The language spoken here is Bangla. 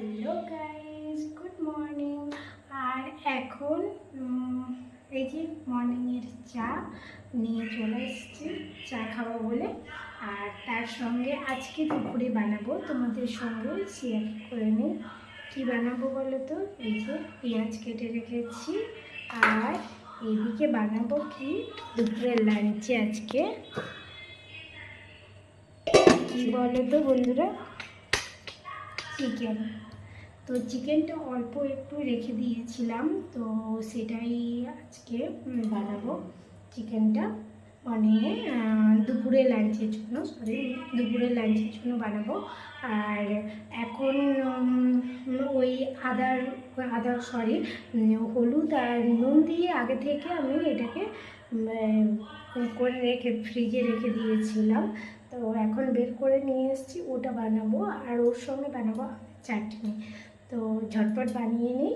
Hello guys, good morning. আর এখন এই যে মর্নিংয়ের চা নিয়ে চলে এসেছি চা খাবো বলে। আর তার সঙ্গে আজকে দুপুরে বানাবো, তোমাদের সঙ্গে শেয়ার করে নিই কী বানাবো বলো তো। এই যে পেঁয়াজ কেটে রেখেছি, আর এদিকে বানাবো কি দুপুরের লাঞ্চে আজকে কী বলো তো বন্ধুরা, চিকেন। তো চিকেনটা অল্প একটু রেখে দিয়েছিলাম, তো সেটাই আজকে বানাবো চিকেনটা, মানে দুপুরে লাঞ্চের জন্য, দুপুরের লাঞ্চের জন্য বানাবো। আর এখন ওই আদা সরি হলুদ আর নুন দিয়ে আগে থেকে আমি এটাকে করে রেখে ফ্রিজে রেখে দিয়েছিলাম। তো এখন বের করে নিয়ে এসেছি, ওটা বানাবো। আর ওর সঙ্গে বানাবো চাটনি। তো ঝটপট বানিয়ে নিই।